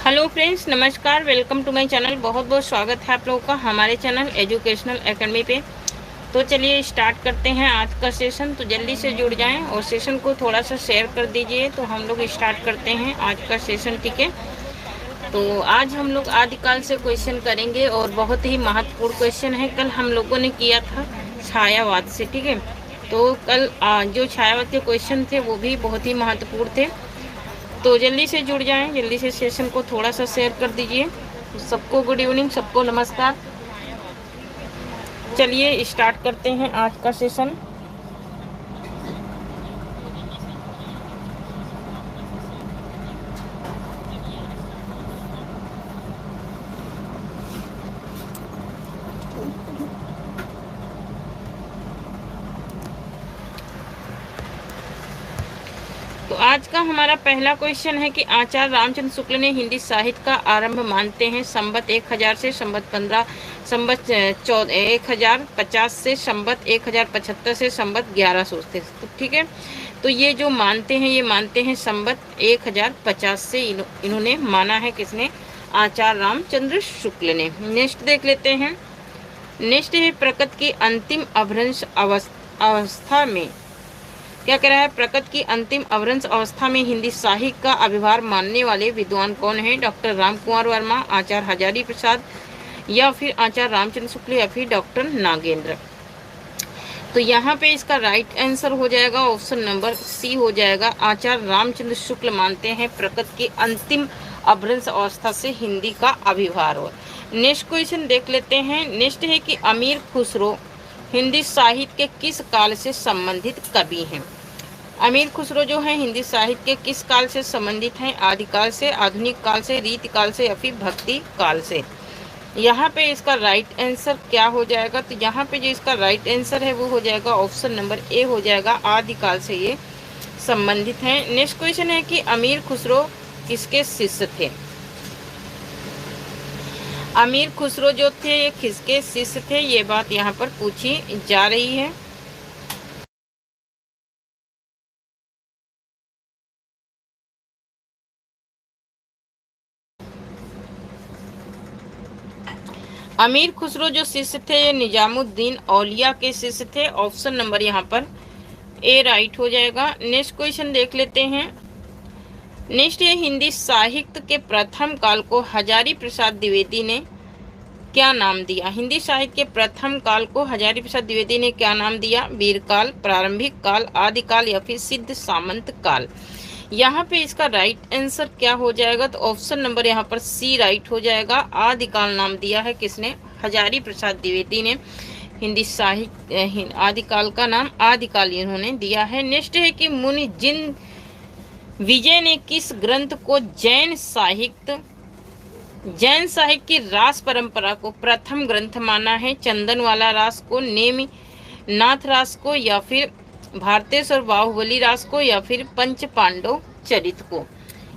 Hello friends, नमस्कार। Welcome to my channel. बहुत बहुत स्वागत है आप लोगों का हमारे चैनल एजुकेशनल एकेडमी पे। तो चलिए स्टार्ट करते हैं आज का सेशन। तो जल्दी से जुड़ जाएं और सेशन को थोड़ा सा शेयर कर दीजिए। तो हम लोग स्टार्ट करते हैं आज का सेशन, ठीक है। तो आज हम लोग आदिकाल से क्वेश्चन करेंगे और बहुत ही महत्वपूर्ण क्वेश्चन है। कल हम लोगों ने किया था छायावाद से, ठीक है। तो कल जो छायावाद के क्वेश्चन थे वो भी बहुत ही महत्वपूर्ण थे। तो जल्दी से जुड़ जाएं, जल्दी से सेशन को थोड़ा सा शेयर कर दीजिए। सबको गुड इवनिंग, सबको नमस्कार। चलिए स्टार्ट करते हैं आज का सेशन। तो आज का हमारा पहला क्वेश्चन है कि आचार्य रामचंद्र शुक्ल ने हिंदी साहित्य का आरंभ मानते हैं संवत 1000 से संवत 15, संवत 1050 से संवत 1075 से संवत 1100 से, तो ठीक है। तो ये जो मानते हैं, ये मानते हैं संवत 1050 से इन्होंने माना है। किसने? आचार्य रामचंद्र शुक्ल ने। नेक्स्ट देख लेते हैं। नेक्स्ट है प्रकृति की अंतिम अभ्रंश अवस्था में क्या कह रहा है? प्रकृति की अंतिम अभ्रंश अवस्था में हिंदी साहित्य का आविर्भाव मानने वाले विद्वान कौन है? डॉक्टर राम कुंवर वर्मा, आचार्य हजारी प्रसाद, या फिर आचार्य रामचंद्र शुक्ल, या फिर डॉक्टर नागेंद्र। तो यहाँ पे इसका राइट आंसर हो जाएगा ऑप्शन नंबर सी हो जाएगा। आचार्य रामचंद्र शुक्ल मानते हैं प्रकृति की अंतिम अभ्रंश अवस्था से हिंदी का आविर्भाव हुआ। नेक्स्ट क्वेश्चन देख लेते हैं। नेक्स्ट है कि अमीर खुसरो हिंदी साहित्य के किस काल से संबंधित कवि हैं? अमीर खुसरो जो है हिंदी साहित्य के किस काल से संबंधित हैं? आदिकाल से, आधुनिक काल से, रीतिकाल से, या फिर भक्ति काल से। यहाँ पे इसका राइट आंसर क्या हो जाएगा? तो यहाँ पे जो इसका राइट आंसर है वो हो जाएगा ऑप्शन नंबर ए हो जाएगा। आदिकाल से ये संबंधित हैं। नेक्स्ट क्वेश्चन है कि अमीर खुसरो किसके शिष्य थे? अमीर खुसरो जो थे ये किसके शिष्य थे? ये बात यहाँ पर पूछी जा रही है। अमीर खुसरो जो शिष्य थे ये निजामुद्दीन औलिया के शिष्य थे। ऑप्शन नंबर यहाँ पर ए राइट हो जाएगा। नेक्स्ट क्वेश्चन देख लेते हैं। नेक्स्ट है हिंदी साहित्य के प्रथम काल को हजारी प्रसाद द्विवेदी ने क्या नाम दिया? हिंदी साहित्य के प्रथम काल को हजारी प्रसाद द्विवेदी ने क्या नाम दिया? वीरकाल, प्रारंभिक काल, आदिकाल, या फिर सिद्ध सामंत काल। यहाँ पे इसका राइट आंसर क्या हो जाएगा? तो ऑप्शन नंबर यहाँ पर सी राइट हो जाएगा। आदिकाल नाम दिया है किसने? हजारी प्रसाद द्विवेदी ने हिंदी साहित्य आदिकाल का नाम आदिकाल इन्होंने दिया है। नेक्स्ट है कि मुनि जिन विजय ने किस ग्रंथ को जैन साहित्य की रास परंपरा को प्रथम ग्रंथ माना है? चंदनवाला रास को, नेमि नाथ रास को, या फिर भारतेश्वर बाहुबली रास को, या फिर पंच पांडव चरित को।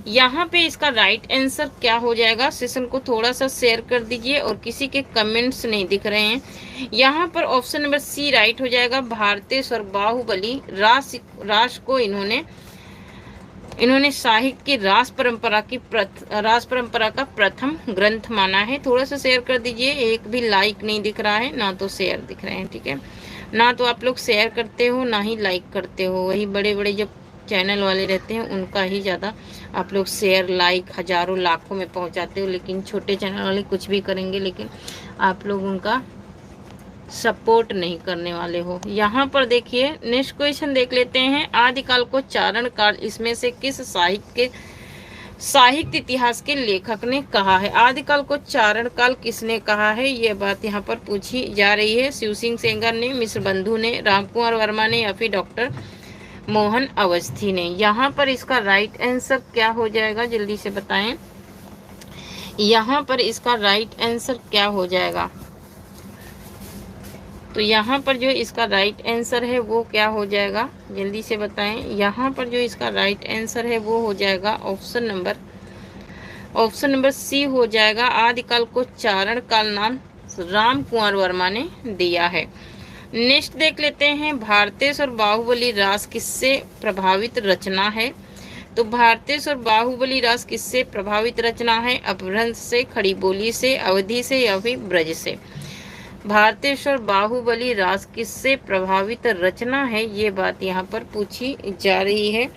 यहाँ पे इसका राइट आंसर क्या हो जाएगा? सेशन को थोड़ा सा शेयर कर दीजिए और किसी के कमेंट्स नहीं दिख रहे हैं। यहाँ पर ऑप्शन नंबर सी राइट हो जाएगा। भारतेश्वर बाहुबली रास को इन्होंने साहित्य की रास परंपरा का प्रथम ग्रंथ माना है। थोड़ा सा शेयर कर दीजिए। एक भी लाइक नहीं दिख रहा है, ना तो शेयर दिख रहे हैं, ठीक है। ना तो आप लोग शेयर करते हो, ना ही लाइक करते हो। वही बड़े बड़े जो चैनल वाले रहते हैं उनका ही ज़्यादा आप लोग शेयर लाइक हजारों लाखों में पहुंचाते हो, लेकिन छोटे चैनल वाले कुछ भी करेंगे लेकिन आप लोग उनका सपोर्ट नहीं करने वाले हो। यहाँ पर देखिए नेक्स्ट क्वेश्चन देख लेते हैं। आदिकाल को चारण काल इसमें से किस साहित्य इतिहास के लेखक ने कहा है? आदिकाल को चारण काल किसने कहा है? ये बात यहाँ पर पूछी जा रही है। शिव सिंह सेंगर ने, मिश्र बंधु ने, रामकुमार वर्मा ने, या फिर डॉक्टर मोहन अवस्थी ने। यहाँ पर इसका राइट आंसर क्या हो जाएगा? जल्दी से बताएं। यहाँ पर इसका राइट आंसर क्या हो जाएगा? तो यहाँ पर जो इसका राइट आंसर है वो क्या हो जाएगा? जल्दी से बताएं। यहाँ पर जो इसका राइट आंसर है वो हो जाएगा ऑप्शन नंबर सी हो जाएगा। आदिकाल को चारण काल नाम राम कुंवर वर्मा ने दिया है। नेक्स्ट देख लेते हैं। भारतेश्वर बाहुबली रास किससे प्रभावित रचना है? तो भारतेश और बाहुबली रास किससे प्रभावित रचना है? अपभ्रंश से, खड़ी बोली से, अवधि से या फिर ब्रज से? भारतेश और बाहुबली रास किससे प्रभावित रचना है, ये बात यहाँ पर पूछी जा रही है।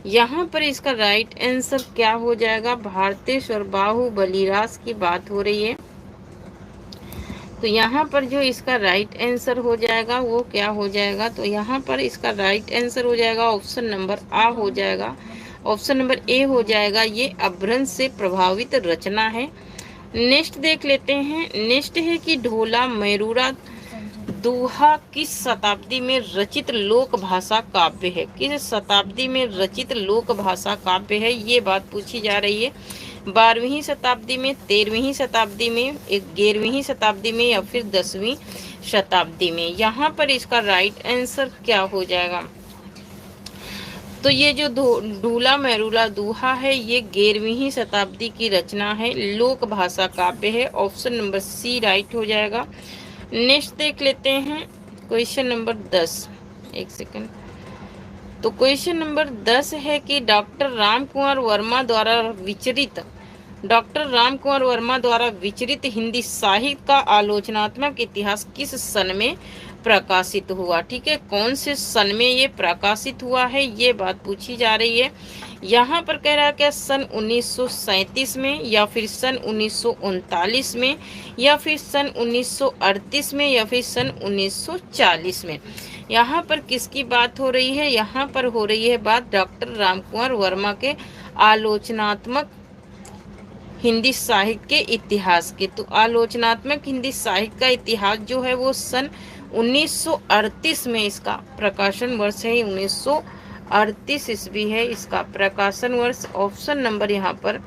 यहाँ पर इसका राइट आंसर क्या हो जाएगा? भारतेश और बाहुबली रास की बात हो रही है, तो यहाँ पर जो इसका राइट आंसर हो जाएगा वो क्या हो जाएगा? तो यहाँ पर इसका राइट आंसर हो जाएगा ऑप्शन नंबर आ हो जाएगा, ऑप्शन नंबर ए हो जाएगा। ये अपभ्रंश से प्रभावित रचना है। नेक्स्ट देख लेते हैं। नेक्स्ट है कि ढोला मैरूरा दोहा किस शताब्दी में रचित लोक भाषा काव्य है? किस शताब्दी में रचित लोक भाषा काव्य है, ये बात पूछी जा रही है। 12वीं शताब्दी में, 13वीं शताब्दी में, 11वीं शताब्दी में या फिर 10वीं शताब्दी में? यहाँ पर इसका राइट आंसर क्या हो जाएगा? तो ये जो ढोला मैरूला दोहा है ये 11वीं शताब्दी की रचना है, लोक भाषा काव्य है। ऑप्शन नंबर सी राइट हो जाएगा। नेक्स्ट देख लेते हैं क्वेश्चन नंबर 10। एक सेकंड। तो क्वेश्चन नंबर 10 है कि डॉक्टर रामकुमार वर्मा द्वारा विचरित हिंदी साहित्य का आलोचनात्मक इतिहास किस सन में प्रकाशित हुआ? ठीक है, कौन से सन में ये प्रकाशित हुआ है, ये बात पूछी जा रही है। यहाँ पर कह रहा है क्या सन 1937 में या फिर सन 1939 में या फिर सन 1938 में या फिर सन 1940 में? यहाँ पर किसकी बात हो रही है? यहाँ पर हो रही है बात डॉक्टर रामकुमार वर्मा के आलोचनात्मक हिंदी साहित्य के इतिहास के। तो आलोचनात्मक हिंदी साहित्य का इतिहास जो है वो सन 1938 में इसका प्रकाशन वर्ष है। 1938 ईस्वी है इसका प्रकाशन वर्ष। ऑप्शन नंबर यहाँ पर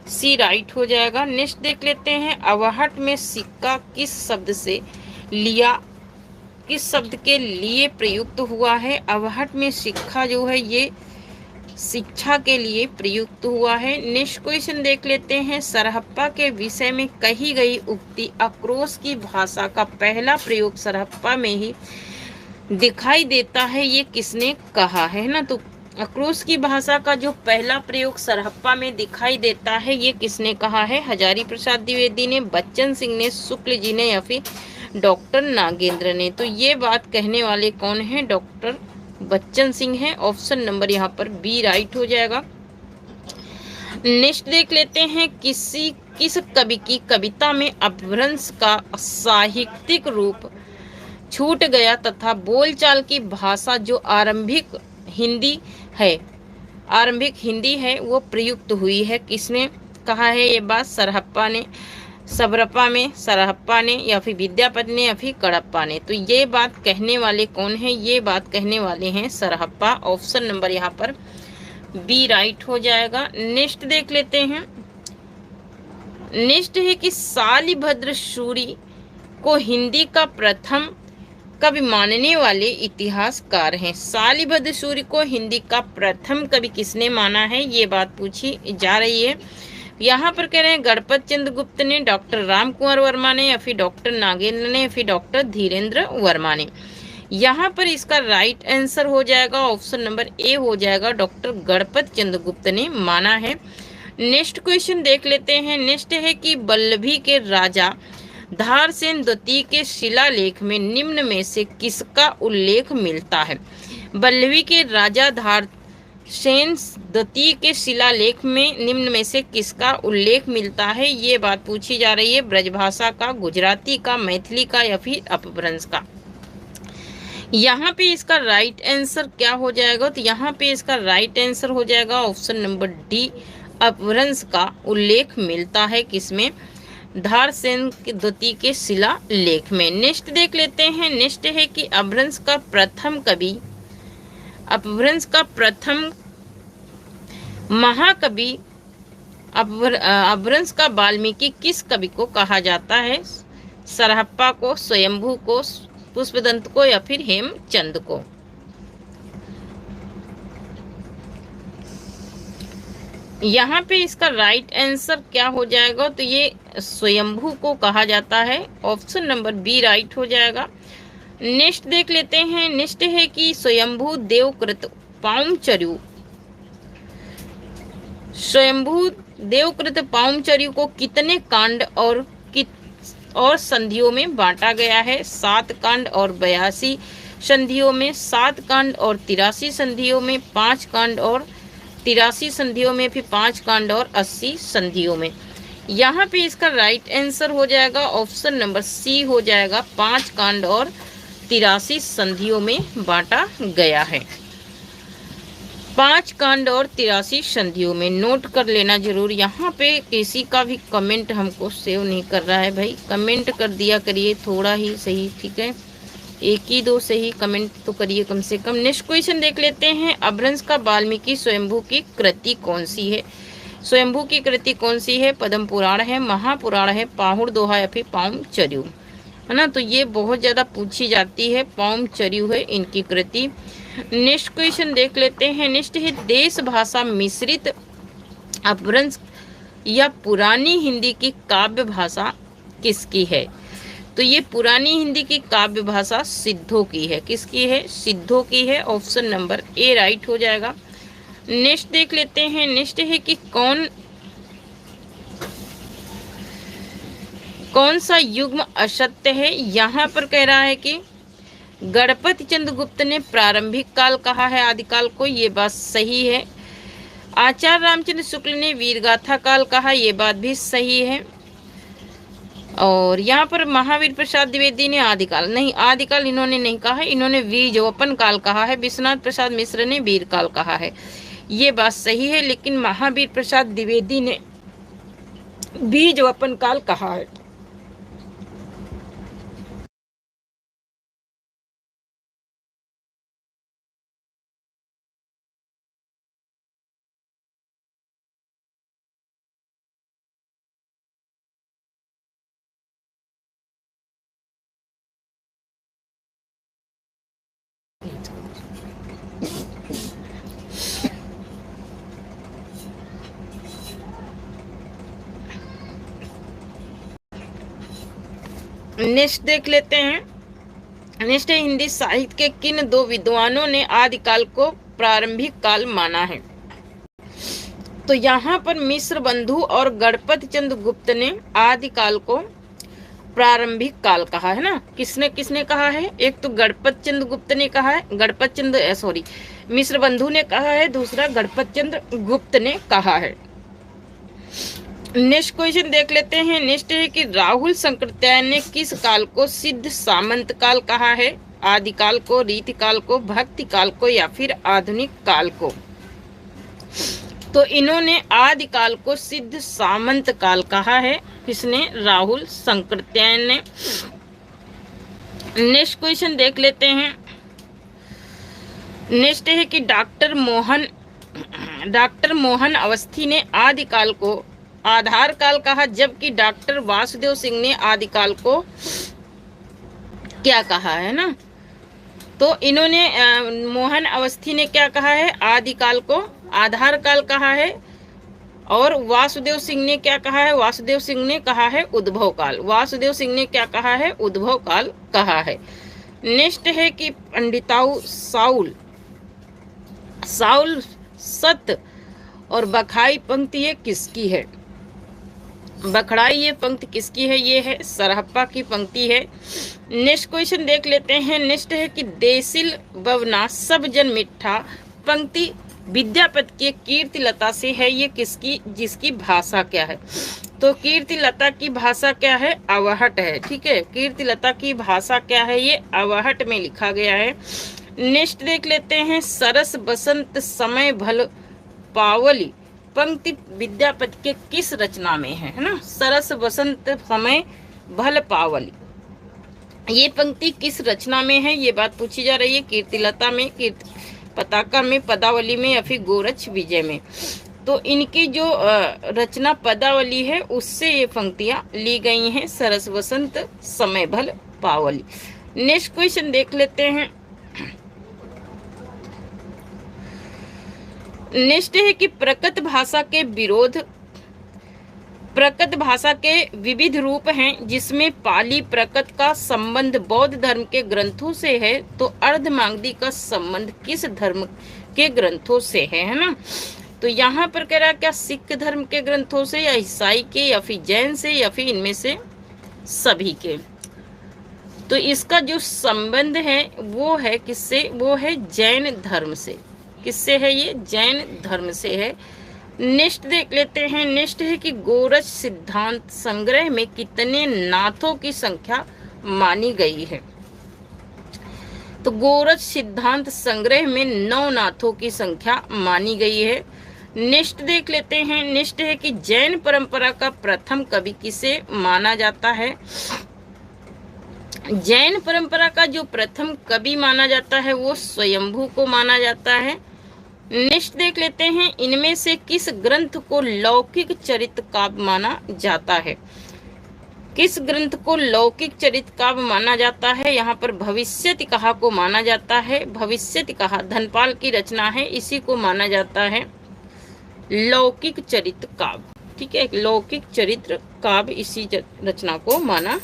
सी राइट हो जाएगा। नेक्स्ट देख लेते हैं। अवहट में सिक्का किस शब्द से लिया, किस शब्द के लिए प्रयुक्त हुआ है? अवहट में सिक्का जो है ये शिक्षा के लिए प्रयुक्त हुआ है। नेक्स्ट क्वेश्चन देख लेते हैं। सरहप्पा के विषय में कही गई उक्ति आक्रोश की भाषा का पहला प्रयोग सरहप्पा में ही दिखाई देता है, ये किसने कहा है ना? तो आक्रोश की भाषा का जो पहला प्रयोग सरहप्पा में दिखाई देता है ये किसने कहा है? हजारी प्रसाद द्विवेदी ने, बच्चन सिंह ने, शुक्ल जी ने या फिर डॉक्टर नागेंद्र ने? तो ये बात कहने वाले कौन है? डॉक्टर बच्चन सिंह है। ऑप्शन नंबर यहाँ पर बी राइट हो जाएगा। नेक्स्ट देख लेते हैं। किस कवि की कविता में अपभ्रंश का साहित्यिक रूप छूट गया तथा बोलचाल की भाषा जो आरंभिक हिंदी है वो प्रयुक्त हुई है? किसने कहा है ये बात? सरहप्पा ने या फिर विद्यापति ने या फिर कडप्पा ने? तो ये बात कहने वाले कौन है? ये बात कहने वाले हैं सरहप्पा। ऑप्शन नंबर यहाँ पर बी राइट हो जाएगा। नेक्स्ट देख लेते हैं। नेक्स्ट है कि शालिभद्र सूरी को हिंदी का प्रथम कवि मानने वाले इतिहासकार हैं। शालिभद्र सूरी को हिंदी का प्रथम कवि किसने माना है, ये बात पूछी जा रही है। यहाँ पर कह रहे हैं गणपत चंद्र गुप्त ने, डॉक्टर रामकुमार वर्मा ने या फिर डॉक्टर नागेंद्र ने या फिर डॉक्टर धीरेन्द्र वर्मा ने? यहाँ पर इसका राइट आंसर हो जाएगा ऑप्शन नंबर ए हो जाएगा, डॉक्टर गणपत चंद्र गुप्त ने माना है। नेक्स्ट क्वेश्चन देख लेते हैं। नेक्स्ट है कि वल्लभी के राजा धारसेन द्वितीय के शिलालेख में निम्न में से किसका उल्लेख मिलता है? वल्लभी के राजा धारसेन द्वितीय के शिलालेख में निम्न में से किसका उल्लेख मिलता है, ये बात पूछी जा रही है। ब्रजभाषा का, गुजराती का, मैथिली का या फिर अपभ्रंश का? यहाँ पे इसका राइट आंसर क्या हो जाएगा? तो यहाँ पे इसका राइट आंसर हो जाएगा ऑप्शन नंबर डी, अपभ्रंश का उल्लेख मिलता है किसमें? धारसेन द्वितीय के शिलालेख में। नेक्स्ट देख लेते हैं। नेक्स्ट है कि अपभ्रंश का प्रथम महाकवि अपभ्रंश का वाल्मीकि किस कवि को कहा जाता है? सरहप्पा को, स्वयंभू को, पुष्पदंत को या फिर हेमचंद को? यहाँ पे इसका राइट आंसर क्या हो जाएगा? तो ये स्वयंभू को कहा जाता है। ऑप्शन नंबर बी राइट हो जाएगा। नेक्स्ट देख लेते हैं। नेक्स्ट है कि स्वयंभू देवकृत पाउंचर्यु स्वयंभू देवकृत पाउमचर्य को कितने कांड और संधियों में बांटा गया है? 7 कांड और 82 संधियों में, 7 कांड और 83 संधियों में, 5 कांड और 83 संधियों में, फिर 5 कांड और 80 संधियों में। यहाँ पे इसका राइट आंसर हो जाएगा ऑप्शन नंबर सी हो जाएगा, 5 कांड और 83 संधियों में बांटा गया है। 5 कांड और 83 संधियों में, नोट कर लेना जरूर। यहाँ पे किसी का भी कमेंट हमको सेव नहीं कर रहा है भाई, कमेंट कर दिया करिए थोड़ा ही सही, ठीक है, 1 ही 2 सही कमेंट तो करिए कम से कम। नेक्स्ट क्वेश्चन देख लेते हैं। अपभ्रंश का वाल्मीकि स्वयंभू की कृति कौन सी है? स्वयंभू की कृति कौन सी है? पद्म पुराण है, महापुराण है, पाहुड़ दोहा या फिर पाउमचर्यु, है ना। तो ये बहुत ज्यादा पूछी जाती है, पाउमचर्यु है इनकी कृति। नेक्स्ट क्वेश्चन देख लेते हैं। नेक्स्ट है देश भाषा मिश्रित अपभ्रंश या पुरानी हिंदी की काव्य भाषा किसकी है? तो ये पुरानी हिंदी की काव्य भाषा सिद्धों की है। किसकी है? सिद्धों की है। ऑप्शन नंबर ए राइट हो जाएगा। नेक्स्ट देख लेते हैं। नेक्स्ट है कि कौन सा युग्म असत्य है? यहाँ पर कह रहा है कि गणपति चंद्र गुप्त ने प्रारंभिक काल कहा है आदिकाल को, ये बात सही है। आचार्य रामचंद्र शुक्ल ने वीरगाथा काल कहा, ये बात भी सही है। और यहाँ पर महावीर प्रसाद द्विवेदी ने आदिकाल नहीं, आदिकाल इन्होंने नहीं कहा, इन्होंने वीरजोपन काल कहा है। विश्वनाथ प्रसाद मिश्र ने वीर काल कहा है, ये बात सही है। लेकिन महावीर प्रसाद द्विवेदी ने वीरजोपन काल कहा है। नेक्स्ट देख लेते हैं। नेक्स्ट है हिंदी साहित्य के किन 2 विद्वानों ने आदिकाल को प्रारंभिक काल माना है? तो यहाँ पर मिश्र बंधु और गणपति चंद्र गुप्त ने आदिकाल को प्रारंभिक काल कहा है ना। किसने किसने कहा है? एक तो गणपति चंद्र गुप्त ने कहा है, मिश्र बंधु ने कहा है, दूसरा गणपति चंद्र गुप्त ने कहा है। नेक्स्ट क्वेश्चन देख लेते हैं। नेक्स्ट है कि राहुल शंकराचार्य ने किस काल को सिद्ध सामंत काल कहा है? आदिकाल को, रीतिकाल को, भक्ति काल को या फिर आधुनिक काल को? तो इन्होंने आदिकाल को सिद्ध सामंत काल कहा है। किसने? राहुल शंकराचार्य ने। नेक्स्ट क्वेश्चन देख लेते हैं। नेक्स्ट है कि डॉक्टर मोहन अवस्थी ने आदिकाल को आधार काल कहा, जबकि डॉक्टर वासुदेव सिंह ने आदिकाल को क्या कहा है ना। तो इन्होंने मोहन अवस्थी ने क्या कहा है? आदिकाल को आधार काल कहा है। और वासुदेव सिंह ने क्या कहा है? वासुदेव सिंह ने कहा है उद्भव काल। वासुदेव सिंह ने क्या कहा है? उद्भव काल कहा है। नेक्स्ट है कि पंडिताऊ साउल सत और बखाई पंक्ति ये किसकी है? बखड़ाई ये पंक्ति किसकी है? ये है सरहप्पा की पंक्ति है। नेक्स्ट क्वेश्चन देख लेते हैं। नेक्स्ट है कि देसिल बवना सब जन मिठा पंक्ति विद्यापति के कीर्तिलता से है, ये किसकी, जिसकी भाषा क्या है? तो कीर्तिलता की भाषा क्या है? अवहट है। ठीक है, कीर्तिलता की भाषा क्या है? ये अवहट में लिखा गया है। नेक्स्ट देख लेते हैं। सरस बसंत समय भल पावली पंक्ति विद्यापति के किस रचना में है ना। सरस बसंत समय भल पावली, ये पंक्ति किस रचना में है? ये बात पूछी जा रही है। कीर्तिलता में, पताका में, पदावली में या फिर गोरक्ष विजय में? तो इनकी जो रचना पदावली है उससे ये पंक्तियां ली गई हैं, सरस बसंत समय भल पावली। नेक्स्ट क्वेश्चन देख लेते हैं। नेक्स्ट है कि प्रकृत भाषा के विविध रूप हैं, जिसमें पाली प्रकृत का संबंध बौद्ध धर्म के ग्रंथों से है, तो अर्धमागधी का संबंध किस धर्म के ग्रंथों से है ना। तो यहाँ पर कह रहा है क्या सिख धर्म के ग्रंथों से या ईसाई के या फिर जैन से या फिर इनमें से सभी के। तो इसका जो संबंध है वो है किससे, वो है जैन धर्म से। किससे है ये, जैन धर्म से है। नेक्स्ट देख लेते हैं। नेक्स्ट है कि गोरज सिद्धांत संग्रह में कितने नाथों की संख्या मानी गई है। तो गोरज सिद्धांत संग्रह में 9 नाथों की संख्या मानी गई है। नेक्स्ट देख लेते हैं। नेक्स्ट है कि जैन परंपरा का प्रथम कवि किसे माना जाता है। जैन परंपरा का जो प्रथम कवि माना जाता है वो स्वयंभू को माना जाता है। नेक्स्ट देख लेते हैं। इनमें से किस ग्रंथ को लौकिक चरित्र काव्य माना जाता है। किस ग्रंथ को लौकिक चरित्र काव्य माना जाता है। यहाँ पर भविष्यतिकहा को माना जाता है। भविष्यतिकहा धनपाल की रचना है, इसी को माना जाता है लौकिक चरित्र काव्य। ठीक है, लौकिक चरित्र काव्य इसी रचना को माना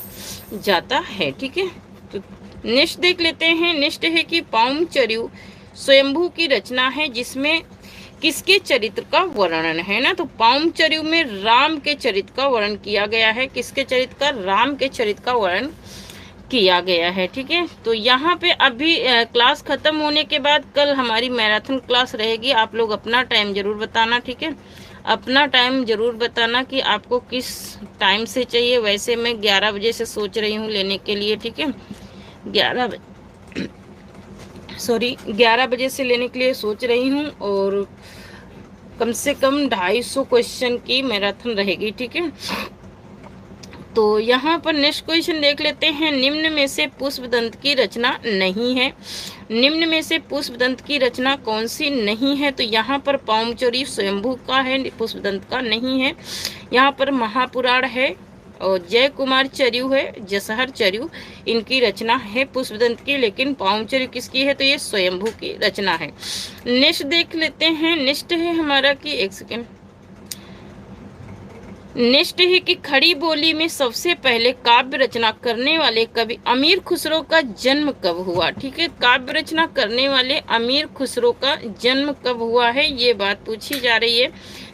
जाता है। ठीक है, तो नेक्स्ट देख लेते हैं। नेक्स्ट है कि पाउमचर्यु स्वयंभू की रचना है जिसमें किसके चरित्र का वर्णन है ना। तो पाउमचर्यु में राम के चरित्र का वर्णन किया गया है। किसके चरित्र का, राम के चरित्र का वर्णन किया गया है। ठीक है, तो यहाँ पे अभी क्लास खत्म होने के बाद कल हमारी मैराथन क्लास रहेगी। आप लोग अपना टाइम जरूर बताना। ठीक है, अपना टाइम जरूर बताना कि आपको किस टाइम से चाहिए। वैसे मैं 11 बजे से सोच रही हूँ लेने के लिए। ठीक है, 11 बजे से लेने के लिए सोच रही हूँ और कम से कम 250 क्वेश्चन की मैराथन रहेगी। ठीक है, तो यहाँ पर नेक्स्ट क्वेश्चन देख लेते हैं। निम्न में से पुष्पदंत की रचना नहीं है। निम्न में से पुष्पदंत की रचना कौन सी नहीं है। तो यहाँ पर पाउमचर्यु स्वयंभू का है, पुष्पदंत का नहीं है। यहाँ पर महापुराण है और जय कुमार चर्यु है, जसहर चर्यु, इनकी रचना है पुष्पदंत की, लेकिन पाउमचर्यु किसकी है, तो ये स्वयंभू की रचना है। नेक्स्ट देख लेते हैं। नेक्स्ट है हमारा कि एक सेकेंड। नेक्स्ट है कि खड़ी बोली में सबसे पहले काव्य रचना करने वाले कवि अमीर खुसरो का जन्म कब हुआ। ठीक है, काव्य रचना करने वाले अमीर खुसरो का जन्म कब हुआ है, ये बात पूछी जा रही है।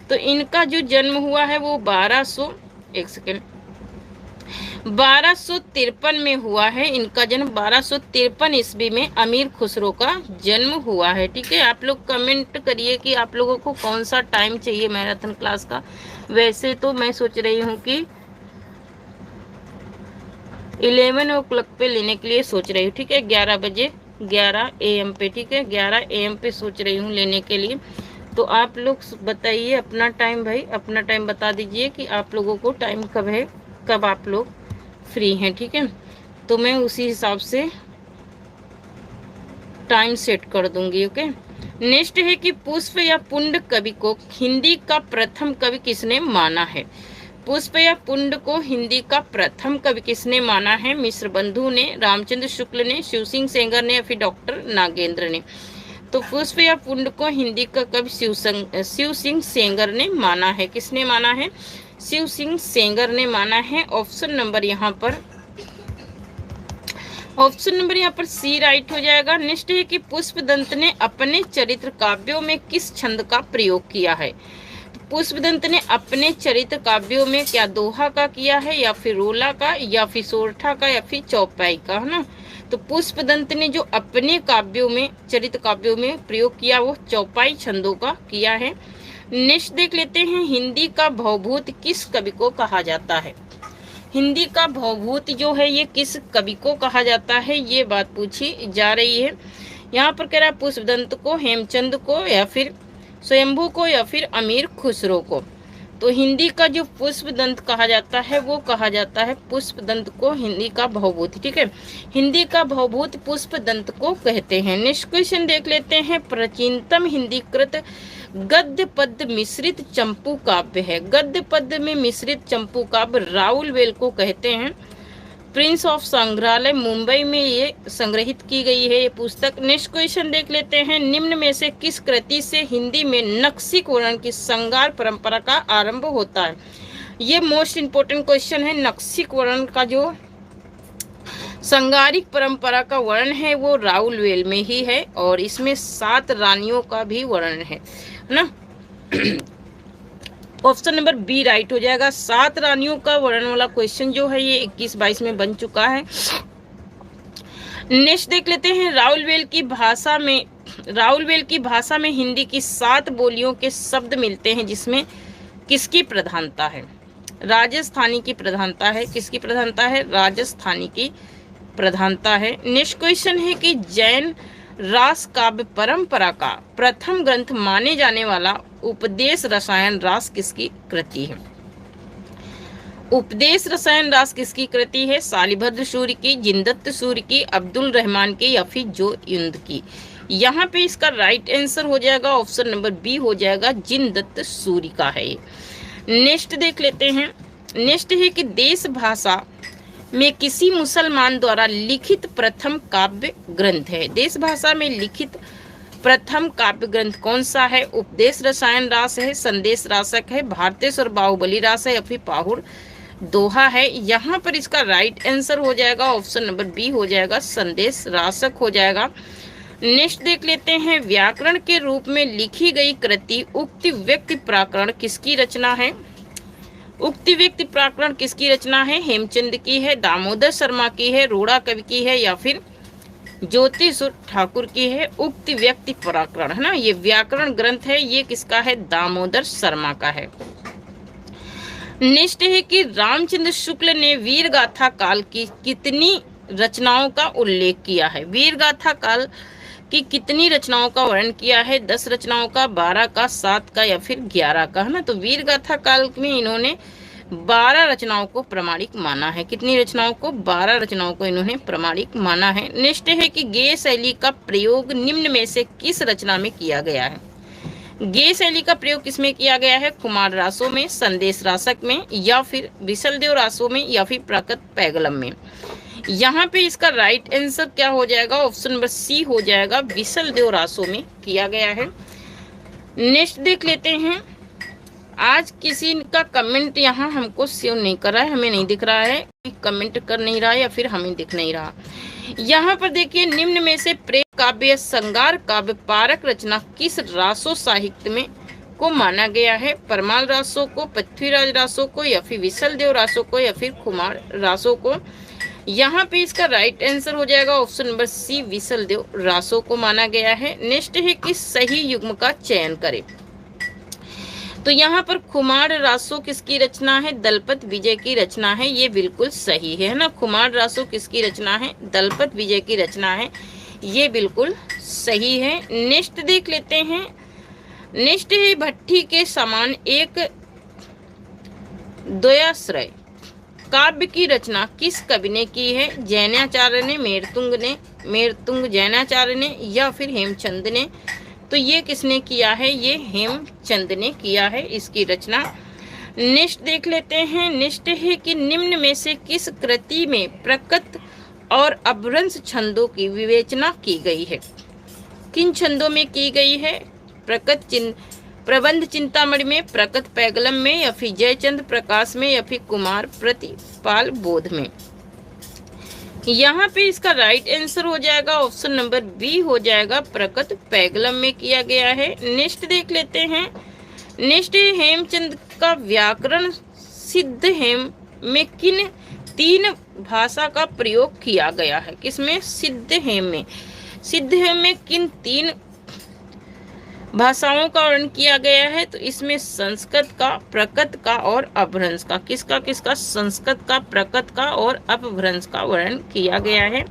तो इनका जो जन्म हुआ है वो 1253 में हुआ है। इनका जन्म 1253 ईस्वी में अमीर खुसरो का जन्म हुआ है। ठीक है, आप लोग कमेंट करिए कि आप लोगों को कौन सा टाइम चाहिए मैराथन क्लास का। वैसे तो मैं सोच रही हूँ कि 11 ओ क्लॉक पे लेने के लिए सोच रही हूँ। ठीक है, 11 बजे 11 AM पे। ठीक है, 11 AM पे सोच रही हूँ लेने के लिए। तो आप लोग बताइए अपना टाइम, भाई अपना टाइम बता दीजिए कि आप लोगों को टाइम कब है, कब आप लोग फ्री हैं। ठीक है, तो मैं उसी हिसाब से टाइम सेट कर दूंगी। ओके, नेक्स्ट है कि पुष्प या पुंड कवि को हिंदी का प्रथम कवि किसने माना है। पुष्प या पुंड को हिंदी का प्रथम कवि किसने माना है। मिश्र बंधु ने, रामचंद्र शुक्ल ने, शिव सिंह सेंगर ने या फिर डॉक्टर नागेंद्र ने। तो पुष्प या पुंड को हिंदी का कवि शिव सिंह सेंगर ने माना है। किसने माना है, शिव सिंह सेंगर ने माना है। ऑप्शन नंबर यहाँ पर सी राइट हो जाएगा। नेक्स्ट है कि पुष्पदंत ने अपने चरित्र काव्यों में किस छंद का प्रयोग किया है। तो पुष्पदंत ने अपने चरित्र काव्यों में क्या दोहा का किया है या फिर रोला का या फिर सोरठा का या फिर चौपाई का, है ना। तो पुष्पदंत ने जो अपने काव्यों में, चरित्र काव्यों में प्रयोग किया वो चौपाई छंदों का किया है। नेक्स्ट देख लेते हैं। हिंदी का भवभूत किस कवि को कहा जाता है। हिंदी का भवभूत जो है ये किस कवि को कहा जाता है, ये बात पूछी जा रही है। यहाँ पर कह रहा है पुष्पदंत को, हेमचंद को या फिर स्वयंभू को या फिर अमीर खुसरो को। तो हिंदी का जो पुष्पदंत कहा जाता है वो कहा जाता है पुष्पदंत को हिंदी का भवभूत। ठीक है, हिंदी का भवभूत पुष्पदंत को कहते हैं। नेक्स्ट क्वेश्चन देख लेते हैं। प्राचीनतम हिंदी कृत गद्य पद्य मिश्रित चंपू काव्य है। गद्य पद्य में मिश्रित चंपू काव्य राउल वेल को कहते हैं। प्रिंस ऑफ संग्रहालय मुंबई में ये संग्रहित की गई है ये पुस्तक। नेक्स्ट क्वेश्चन देख लेते हैं। निम्न में से किस कृति से हिंदी में नक्सिक वर्णन की श्रृंगार परंपरा का आरंभ होता है। ये मोस्ट इंपोर्टेंट क्वेश्चन है। नक्सिक वर्णन का जो श्रृंगारिक परंपरा का वर्णन है वो राउल वेल में ही है और इसमें 7 रानियों का भी वर्णन है ना। ऑप्शन नंबर बी राइट हो जाएगा। 7 रानियों का वर्णन वाला क्वेश्चन जो है ये 21-22 में बन चुका है। नेक्स्ट देख लेते हैं, राउलवेल की भाषा में हिंदी की 7 बोलियों के शब्द मिलते हैं जिसमें किसकी प्रधानता है? राजस्थानी की प्रधानता है। किसकी प्रधानता है? राजस्थानी की प्रधानता है। नेक्स्ट क्वेश्चन है कि जैन रास काव्य परंपरा का प्रथम ग्रंथ माने जाने वाला उपदेश रसायन रास किसकी कृति है? उपदेश रसायन रास किसकी कृति है? शालिभद्र सूर्य की, जिनदत्त सूर्य की, अब्दुल रहमान की या फिर जो युंद की? यहाँ पे इसका राइट आंसर हो जाएगा ऑप्शन नंबर बी हो जाएगा, जिनदत्त सूर्य का है ये। नेक्स्ट देख लेते हैं। नेक्स्ट है कि देश भाषा में किसी मुसलमान द्वारा लिखित प्रथम काव्य ग्रंथ है। देश भाषा में लिखित प्रथम काव्य ग्रंथ कौन सा है? उपदेश रसायन रास है, संदेश रासक है, भारतेश्वर बाहुबली रास है या फिर पाहुर दोहा है? यहाँ पर इसका राइट आंसर हो जाएगा ऑप्शन नंबर बी हो जाएगा, संदेश रासक हो जाएगा। नेक्स्ट देख लेते हैं, व्याकरण के रूप में लिखी गई कृति उक्ति व्यक्ति प्राकरण किसकी रचना है? उक्ति व्यक्ति प्राकरण किसकी रचना है? हेमचंद की है, दामोदर शर्मा की है, रोड़ा कवि की है या फिर ज्योतिषुर ठाकुर की है? उक्ति व्यक्ति प्राकरण है ना, ये व्याकरण ग्रंथ है, ये किसका है? दामोदर शर्मा का है। नेक्स्ट है कि रामचंद्र शुक्ल ने वीर गाथा काल की कितनी रचनाओं का उल्लेख किया है? वीर गाथा काल की कितनी रचनाओं का वर्णन किया है? 10 रचनाओं का, 12 का, 7 का या फिर 11 का, है ना। तो वीर गाथा काल में इन्होंने 12 रचनाओं को प्रमाणिक माना है। कितनी रचनाओं को? 12 रचनाओं को इन्होंने प्रमाणिक माना है। नेक्स्ट है कि गेय शैली का प्रयोग निम्न में से किस रचना में किया गया है? गेय शैली का प्रयोग किसमें किया गया है? कुमार रासों में, संदेश रासक में या फिर विशलदेव रासों में या फिर प्राकृत पैगलम में? यहाँ पे इसका राइट आंसर क्या हो जाएगा? ऑप्शन नंबर सी हो जाएगा, विशलदेव रासों में किया गया है। नेक्स्ट देख लेते हैं, आज किसी का कमेंट यहाँ हमको सेव नहीं कर रहा है, हमें नहीं दिख रहा है, कमेंट कर नहीं रहा है या फिर हमें दिख नहीं रहा। यहाँ पर देखिए, निम्न में से प्रेम काव्य, श्रृंगार काव्य, पारक रचना किस रासो साहित्य में को माना गया है? परमाल रासों को, पृथ्वीराज रासों को या फिर विशलदेव रासों को या फिर कुमार रासों को? यहाँ पे इसका राइट आंसर हो जाएगा option number C, Visaldev Raso को माना गया है। नेक्स्ट है कि सही युग्म का चयन करें। तो यहाँ पर कुमार रासों किसकी रचना है? दलपत विजय की रचना है, ये बिल्कुल सही है ना। कुमार रासों किसकी रचना है? दलपत विजय की रचना है, ये बिल्कुल सही है। नेक्स्ट देख लेते हैं। नेक्स्ट है भट्टी के समान एक द्वयाश्रय काव्य की रचना किस कवि ने की है? जैनाचार्य ने, मेरतुंग जैनाचार्य ने या फिर हेमचंद ने? तो ये किसने किया है? ये हेमचंद ने किया है इसकी रचना। नेक्स्ट देख लेते हैं। नेक्स्ट है कि निम्न में से किस कृति में प्रकृत और अभ्रंश छंदों की विवेचना की गई है? किन छंदों में की गई है? प्रबंध चिंतामणि में, प्रकट पैगलम में या फिर जयचंद प्रकाश में या फिर कुमार प्रतिपाल बोध में? यहाँ पे इसका राइट आंसर हो जाएगा ऑप्शन नंबर बी हो जाएगा, प्रकट पैगलम में किया गया है। नेक्स्ट देख लेते हैं। नेक्स्ट हेमचंद का व्याकरण सिद्ध हेम में किन 3 भाषा का प्रयोग किया गया है? किसमें? सिद्ध हेम में। सिद्ध हेम में किन 3 भाषाओं का वर्णन किया गया है? तो इसमें संस्कृत का, प्रकृत का और अपभ्रंश का। किसका किसका? संस्कृत का, प्रकृत का और अपभ्रंश का वर्णन किया गया है।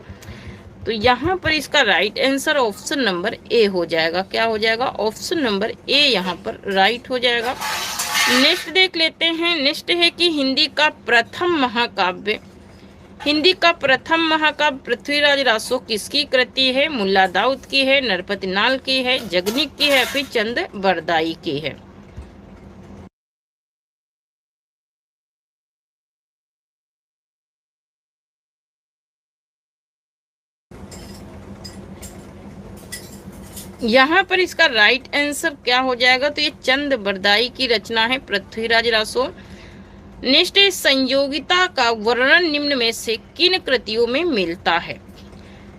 तो यहाँ पर इसका right answer option number A हो जाएगा। क्या हो जाएगा? ऑप्शन नंबर ए यहाँ पर राइट हो जाएगा। नेक्स्ट देख लेते हैं। नेक्स्ट है कि हिंदी का प्रथम महाकाव्य पृथ्वीराज रासो किसकी कृति है? मुल्ला दाऊद की है, नरपति नाल की है, जगनिक की है, फिर चंद बरदाई की है? यहाँ पर इसका राइट आंसर क्या हो जाएगा? तो ये चंद बरदाई की रचना है, पृथ्वीराज रासो। नेक्स्ट संयोगिता का वर्णन निम्न में से किन कृतियों में मिलता है?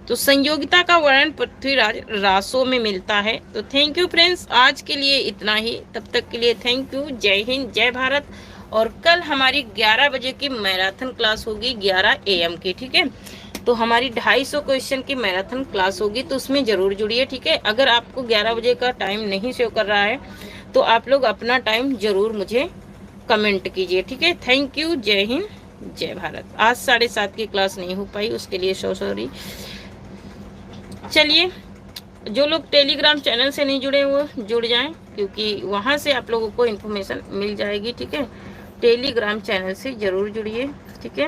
तो तो संयोगिता का वर्णन पृथ्वीराज रासों में मिलता है। तो थैंक यू फ्रेंड्स, आज के लिए इतना ही। तब तक के लिए थैंक यू। जय हिंद, जय भारत। और कल हमारी 11 बजे की मैराथन क्लास होगी, 11 AM की, ठीक है। तो हमारी 250 क्वेश्चन की मैराथन क्लास होगी, तो उसमें जरूर जुड़िए, ठीक है। अगर आपको 11 बजे का टाइम नहीं शो कर रहा है तो आप लोग अपना टाइम जरूर मुझे कमेंट कीजिए, ठीक है। Thank you. जय हिंद, जय भारत। आज 7:30 की क्लास नहीं हो पाई, उसके लिए सॉरी। चलिए, जो लोग टेलीग्राम चैनल से नहीं जुड़े वो जुड़ जाएं, क्योंकि वहां से आप लोगों को इन्फॉर्मेशन मिल जाएगी, ठीक है। टेलीग्राम चैनल से जरूर जुड़िए, ठीक है।